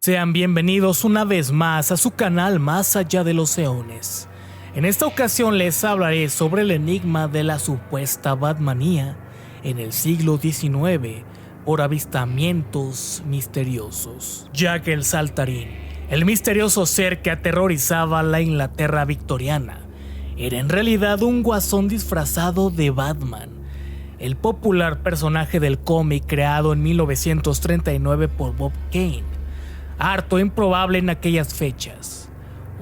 Sean bienvenidos una vez más a su canal Más Allá de los Eones. En esta ocasión les hablaré sobre el enigma de la supuesta Batmanía en el siglo XIX por avistamientos misteriosos. Jack el Saltarín, el misterioso ser que aterrorizaba a la Inglaterra victoriana, era en realidad un guasón disfrazado de Batman, el popular personaje del cómic creado en 1939 por Bob Kane. Harto improbable en aquellas fechas,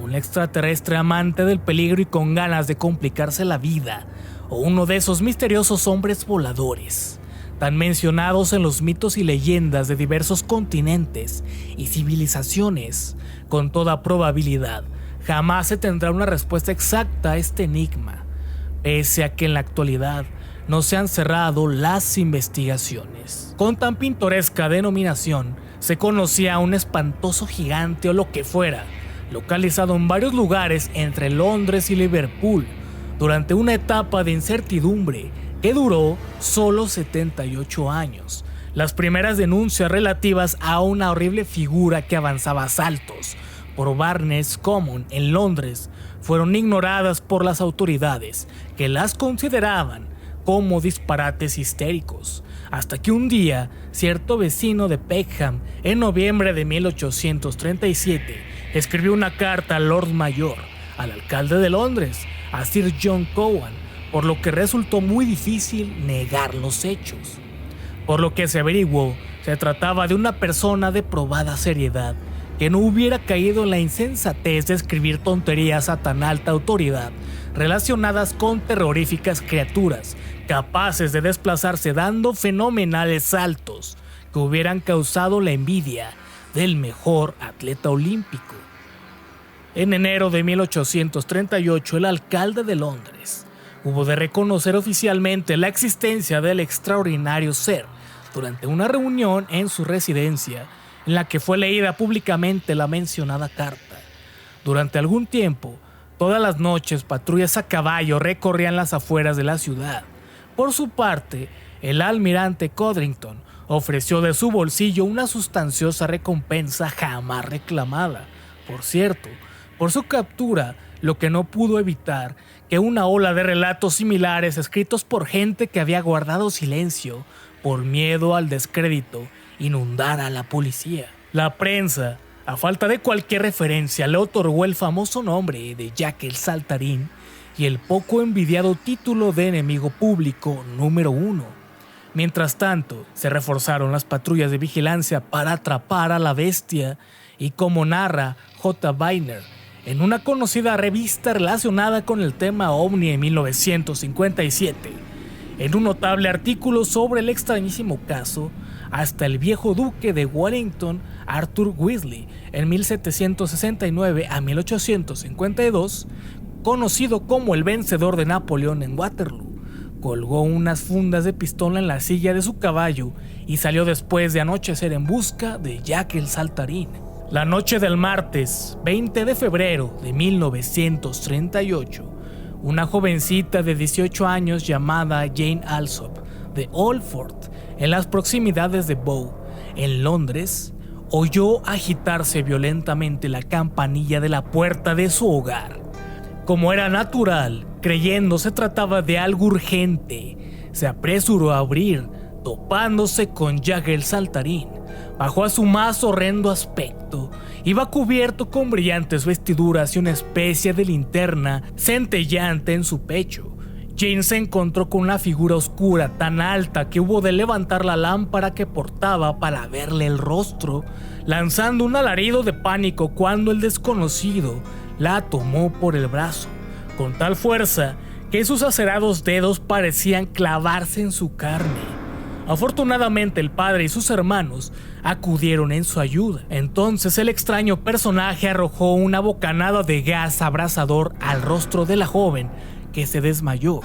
un extraterrestre amante del peligro y con ganas de complicarse la vida, o uno de esos misteriosos hombres voladores, tan mencionados en los mitos y leyendas de diversos continentes y civilizaciones. Con toda probabilidad, jamás se tendrá una respuesta exacta a este enigma, pese a que en la actualidad no se han cerrado las investigaciones. Con tan pintoresca denominación, se conocía a un espantoso gigante o lo que fuera, localizado en varios lugares entre Londres y Liverpool, durante una etapa de incertidumbre que duró solo 78 años. Las primeras denuncias relativas a una horrible figura que avanzaba a saltos por Barnes Common en Londres fueron ignoradas por las autoridades, que las consideraban como disparates histéricos, hasta que un día cierto vecino de Peckham, en noviembre de 1837, escribió una carta al Lord Mayor, al alcalde de Londres, a Sir John Cowan, por lo que resultó muy difícil negar los hechos. Por lo que se averiguó, se trataba de una persona de probada seriedad, que no hubiera caído en la insensatez de escribir tonterías a tan alta autoridad relacionadas con terroríficas criaturas capaces de desplazarse dando fenomenales saltos que hubieran causado la envidia del mejor atleta olímpico. En enero de 1838, el alcalde de Londres hubo de reconocer oficialmente la existencia del extraordinario ser durante una reunión en su residencia, en la que fue leída públicamente la mencionada carta. Durante algún tiempo, todas las noches patrullas a caballo recorrían las afueras de la ciudad. Por su parte, el almirante Codrington ofreció de su bolsillo una sustanciosa recompensa jamás reclamada, por cierto, por su captura, lo que no pudo evitar que una ola de relatos similares escritos por gente que había guardado silencio por miedo al descrédito inundara a la policía. La prensa, a falta de cualquier referencia, le otorgó el famoso nombre de Jack el Saltarín y el poco envidiado título de enemigo público número 1. Mientras tanto, se reforzaron las patrullas de vigilancia para atrapar a la bestia y, como narra J. Weiner en una conocida revista relacionada con el tema OVNI en 1957, en un notable artículo sobre el extrañísimo caso, hasta el viejo duque de Wellington, Arthur Weasley, en 1769 a 1852, conocido como el vencedor de Napoleón en Waterloo, colgó unas fundas de pistola en la silla de su caballo y salió después de anochecer en busca de Jack el Saltarín. La noche del martes 20 de febrero de 1938, una jovencita de 18 años llamada Jane Alsop, de Oldford, en las proximidades de Bow, en Londres, oyó agitarse violentamente la campanilla de la puerta de su hogar. Como era natural, creyendo se trataba de algo urgente, se apresuró a abrir, topándose con Jack el Saltarín. Bajo a su más horrendo aspecto, iba cubierto con brillantes vestiduras y una especie de linterna centellante en su pecho. Jane se encontró con una figura oscura tan alta que hubo de levantar la lámpara que portaba para verle el rostro, lanzando un alarido de pánico cuando el desconocido la tomó por el brazo, con tal fuerza que sus acerados dedos parecían clavarse en su carne. Afortunadamente, el padre y sus hermanos acudieron en su ayuda. Entonces el extraño personaje arrojó una bocanada de gas abrasador al rostro de la joven, que se desmayó.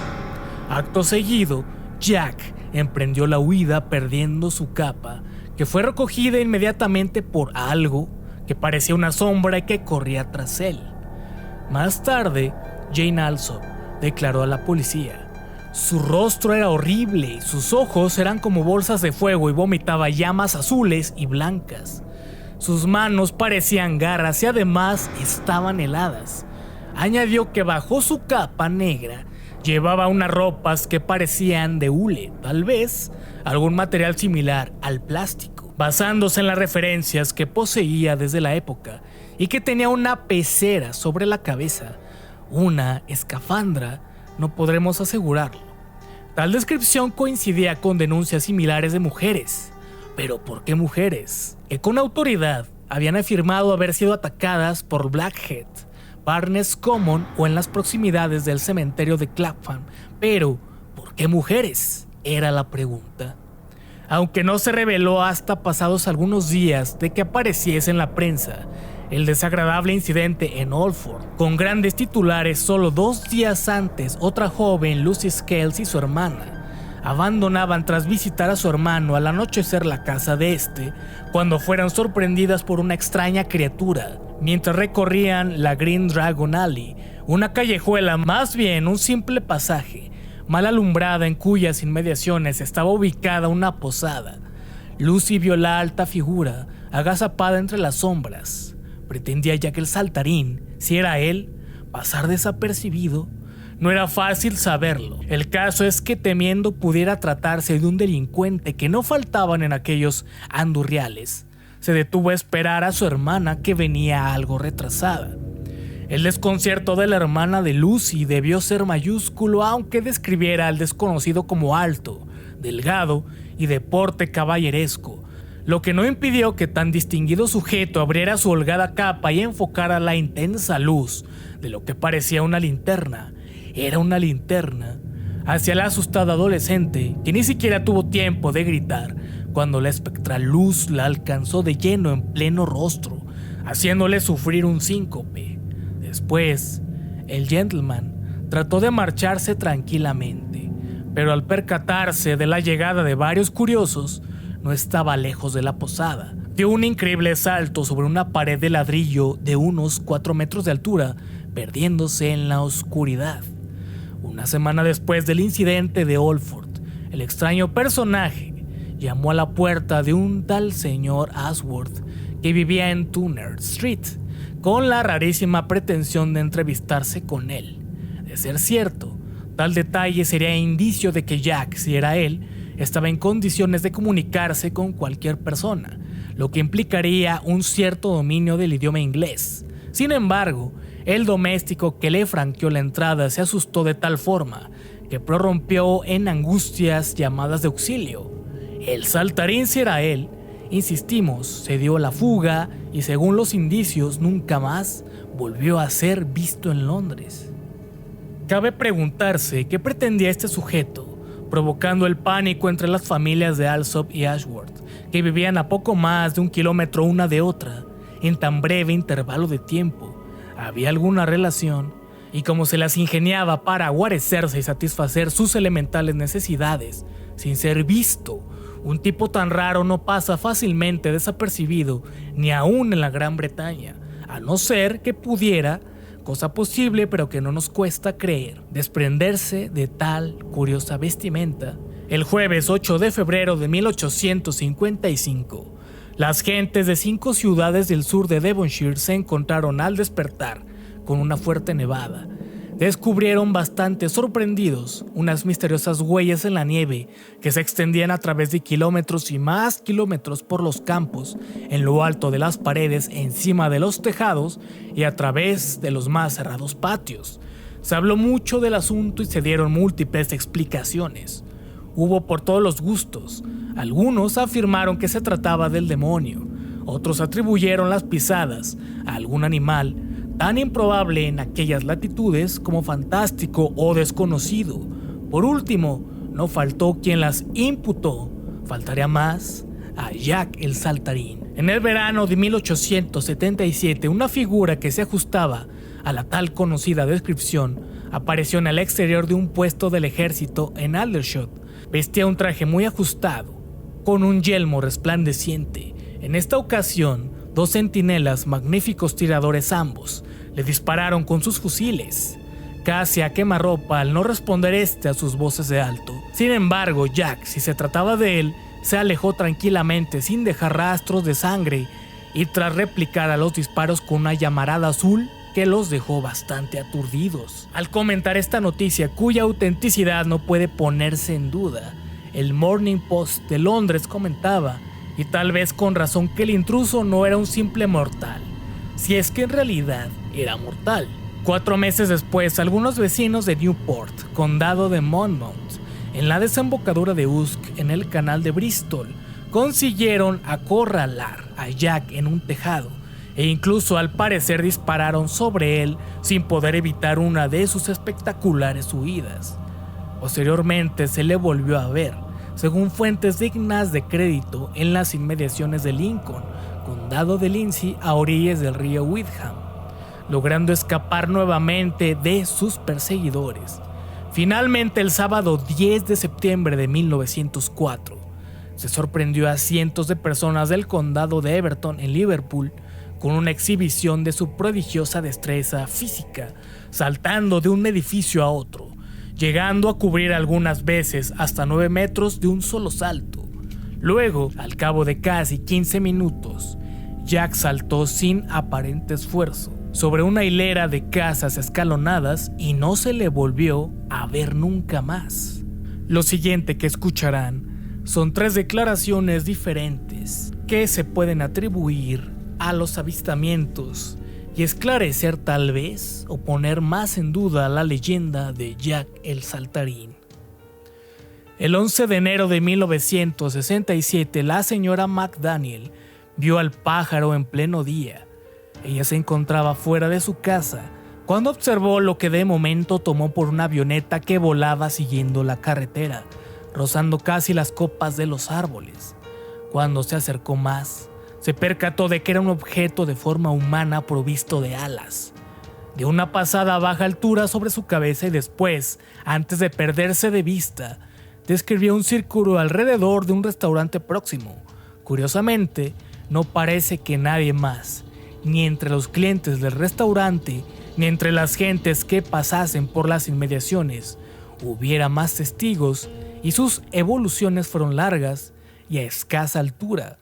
Acto seguido, Jack emprendió la huida perdiendo su capa, que fue recogida inmediatamente por algo que parecía una sombra y que corría tras él. Más tarde, Jane Alsop declaró a la policía: su rostro era horrible y sus ojos eran como bolsas de fuego y vomitaba llamas azules y blancas. Sus manos parecían garras y además estaban heladas. Añadió que bajo su capa negra llevaba unas ropas que parecían de hule, tal vez algún material similar al plástico, basándose en las referencias que poseía desde la época, y que tenía una pecera sobre la cabeza, una escafandra, no podremos asegurarlo. Tal descripción coincidía con denuncias similares de mujeres. ¿Pero por qué mujeres? Que con autoridad habían afirmado haber sido atacadas por Blackhead, Barnes Common o en las proximidades del cementerio de Clapham. Pero, ¿por qué mujeres? Era la pregunta. Aunque no se reveló hasta pasados algunos días de que apareciese en la prensa el desagradable incidente en Alford, con grandes titulares. Solo 2 días antes, otra joven, Lucy Scales, y su hermana abandonaban tras visitar a su hermano al anochecer la casa de este, cuando fueron sorprendidas por una extraña criatura mientras recorrían la Green Dragon Alley, una callejuela, más bien un simple pasaje mal alumbrada, en cuyas inmediaciones estaba ubicada una posada. Lucy vio la alta figura agazapada entre las sombras. Pretendía ya que el saltarín, si era él, pasar desapercibido. No era fácil saberlo. El caso es que, temiendo pudiera tratarse de un delincuente que no faltaban en aquellos andurriales, se detuvo a esperar a su hermana, que venía algo retrasada. El desconcierto de la hermana de Lucy debió ser mayúsculo, aunque describiera al desconocido como alto, delgado y de porte caballeresco, lo que no impidió que tan distinguido sujeto abriera su holgada capa y enfocara la intensa luz de lo que parecía una linterna. Era una linterna hacia la asustada adolescente, que ni siquiera tuvo tiempo de gritar cuando la espectral luz la alcanzó de lleno en pleno rostro, haciéndole sufrir un síncope. Después, el gentleman trató de marcharse tranquilamente, pero al percatarse de la llegada de varios curiosos, no estaba lejos de la posada. Dio un increíble salto sobre una pared de ladrillo de unos 4 metros de altura, perdiéndose en la oscuridad. Una semana después del incidente de Alford, el extraño personaje llamó a la puerta de un tal señor Ashworth, que vivía en Turner Street, con la rarísima pretensión de entrevistarse con él. De ser cierto, tal detalle sería indicio de que Jack, si era él, estaba en condiciones de comunicarse con cualquier persona, lo que implicaría un cierto dominio del idioma inglés. Sin embargo, el doméstico que le franqueó la entrada se asustó de tal forma que prorrumpió en angustias llamadas de auxilio. El saltarín, si era él, insistimos, se dio a la fuga y, según los indicios, nunca más volvió a ser visto en Londres. Cabe preguntarse qué pretendía este sujeto, provocando el pánico entre las familias de Alsop y Ashworth, que vivían a poco más de 1 kilómetro una de otra, en tan breve intervalo de tiempo. ¿Había alguna relación? Y cómo se las ingeniaba para guarecerse y satisfacer sus elementales necesidades sin ser visto. Un tipo tan raro no pasa fácilmente desapercibido, ni aún en la Gran Bretaña, a no ser que pudiera, cosa posible pero que no nos cuesta creer, desprenderse de tal curiosa vestimenta. El jueves 8 de febrero de 1855, las gentes de 5 ciudades del sur de Devonshire se encontraron al despertar con una fuerte nevada. Descubrieron bastante sorprendidos unas misteriosas huellas en la nieve que se extendían a través de kilómetros y más kilómetros por los campos, en lo alto de las paredes, encima de los tejados y a través de los más cerrados patios. Se habló mucho del asunto y se dieron múltiples explicaciones. Hubo por todos los gustos. Algunos afirmaron que se trataba del demonio, otros atribuyeron las pisadas a algún animal tan improbable en aquellas latitudes como fantástico o desconocido. Por último, no faltó quien las imputó, faltaría más, a Jack el Saltarín. En el verano de 1877, una figura que se ajustaba a la tal conocida descripción apareció en el exterior de un puesto del ejército en Aldershot. Vestía un traje muy ajustado, con un yelmo resplandeciente. En esta ocasión, 2 centinelas, magníficos tiradores ambos, le dispararon con sus fusiles, casi a quemarropa al no responder a sus voces de alto. Sin embargo, Jack, si se trataba de él, se alejó tranquilamente sin dejar rastros de sangre y tras replicar a los disparos con una llamarada azul que los dejó bastante aturdidos. Al comentar esta noticia, cuya autenticidad no puede ponerse en duda, el Morning Post de Londres comentaba, y tal vez con razón, que el intruso no era un simple mortal, si es que en realidad era mortal. 4 meses después, algunos vecinos de Newport, condado de Monmouth, en la desembocadura de Usk en el canal de Bristol, consiguieron acorralar a Jack en un tejado e incluso al parecer dispararon sobre él sin poder evitar una de sus espectaculares huidas. Posteriormente se le volvió a ver, según fuentes dignas de crédito, en las inmediaciones de Lincoln, condado de Lindsay, a orillas del río Witham, logrando escapar nuevamente de sus perseguidores. Finalmente, el sábado 10 de septiembre de 1904, se sorprendió a cientos de personas del condado de Everton en Liverpool con una exhibición de su prodigiosa destreza física, saltando de un edificio a otro, llegando a cubrir algunas veces hasta 9 metros de un solo salto. Luego, al cabo de casi 15 minutos, Jack saltó sin aparente esfuerzo sobre una hilera de casas escalonadas y no se le volvió a ver nunca más. Lo siguiente que escucharán son 3 declaraciones diferentes que se pueden atribuir a los avistamientos y esclarecer tal vez o poner más en duda la leyenda de Jack el Saltarín. El 11 de enero de 1967, la señora McDaniel vio al pájaro en pleno día. Ella se encontraba fuera de su casa cuando observó lo que de momento tomó por una avioneta que volaba siguiendo la carretera, rozando casi las copas de los árboles. Cuando se acercó más, se percató de que era un objeto de forma humana provisto de alas. Dio una pasada a baja altura sobre su cabeza y después, antes de perderse de vista, describió un círculo alrededor de un restaurante próximo. Curiosamente, no parece que nadie más, ni entre los clientes del restaurante, ni entre las gentes que pasasen por las inmediaciones, hubiera más testigos, y sus evoluciones fueron largas y a escasa altura.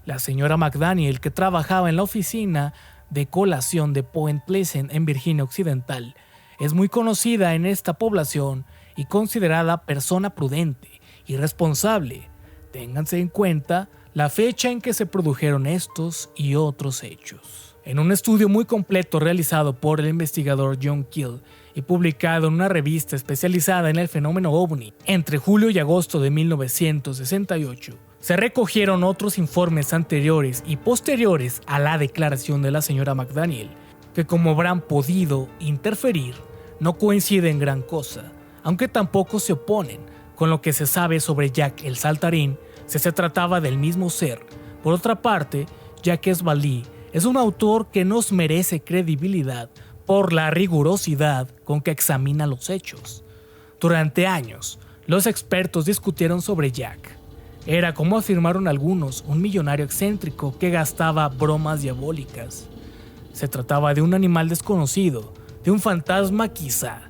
La señora McDaniel, que trabajaba en la oficina de colación de Point Pleasant en Virginia Occidental, es muy conocida en esta población y considerada persona prudente y responsable. Ténganse en cuenta la fecha en que se produjeron estos y otros hechos. En un estudio muy completo realizado por el investigador John Keel y publicado en una revista especializada en el fenómeno ovni entre julio y agosto de 1968, se recogieron otros informes anteriores y posteriores a la declaración de la señora McDaniel, que como habrán podido interferir, no coinciden en gran cosa, aunque tampoco se oponen con lo que se sabe sobre Jack el Saltarín, si se trataba del mismo ser. Por otra parte, Jacques Vallée es un autor que nos merece credibilidad por la rigurosidad con que examina los hechos. Durante años, los expertos discutieron sobre Jack. Era, como afirmaron algunos, un millonario excéntrico que gastaba bromas diabólicas. Se trataba de un animal desconocido, de un fantasma quizá.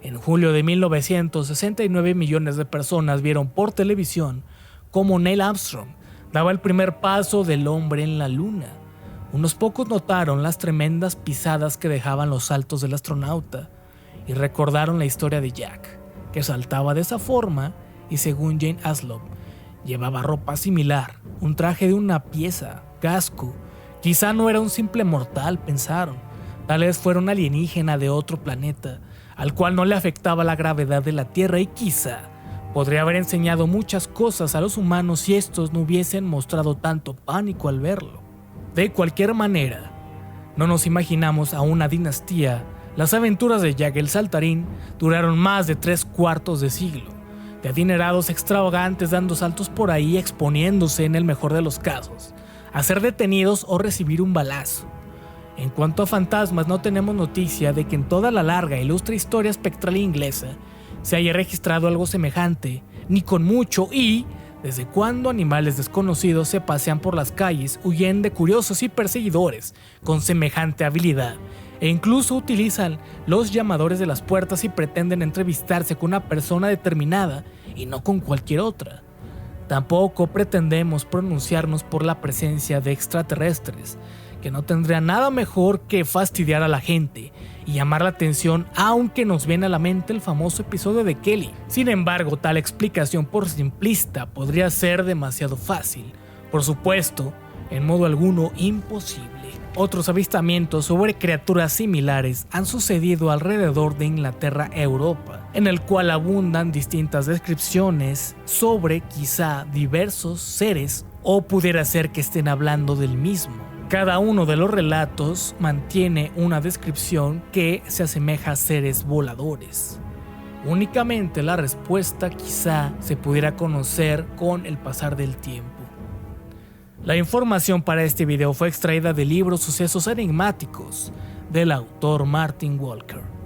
En julio de 1969 millones de personas vieron por televisión cómo Neil Armstrong daba el primer paso del hombre en la luna. Unos pocos notaron las tremendas pisadas que dejaban los saltos del astronauta y recordaron la historia de Jack, que saltaba de esa forma y, según Jane Aslop, llevaba ropa similar, un traje de una pieza, casco. Quizá no era un simple mortal, pensaron. Tal vez fuera un alienígena de otro planeta, al cual no le afectaba la gravedad de la Tierra y quizá podría haber enseñado muchas cosas a los humanos si estos no hubiesen mostrado tanto pánico al verlo. De cualquier manera, no nos imaginamos a una dinastía. Las aventuras de Jack el Saltarín duraron más de 3/4 de siglo, de adinerados extravagantes dando saltos por ahí, exponiéndose en el mejor de los casos a ser detenidos o recibir un balazo. En cuanto a fantasmas, no tenemos noticia de que en toda la larga e ilustre historia espectral inglesa se haya registrado algo semejante, ni con mucho, y desde cuándo animales desconocidos se pasean por las calles, huyen de curiosos y perseguidores con semejante habilidad, e incluso utilizan los llamadores de las puertas y pretenden entrevistarse con una persona determinada y no con cualquier otra. Tampoco pretendemos pronunciarnos por la presencia de extraterrestres, que no tendría nada mejor que fastidiar a la gente y llamar la atención, aunque nos viene a la mente el famoso episodio de Kelly. Sin embargo, tal explicación por simplista podría ser demasiado fácil. Por supuesto, en modo alguno imposible. Otros avistamientos sobre criaturas similares han sucedido alrededor de Inglaterra e Europa, en el cual abundan distintas descripciones sobre quizá diversos seres o pudiera ser que estén hablando del mismo. Cada uno de los relatos mantiene una descripción que se asemeja a seres voladores. Únicamente la respuesta quizá se pudiera conocer con el pasar del tiempo. La información para este video fue extraída del libro Sucesos Enigmáticos del autor Martin Walker.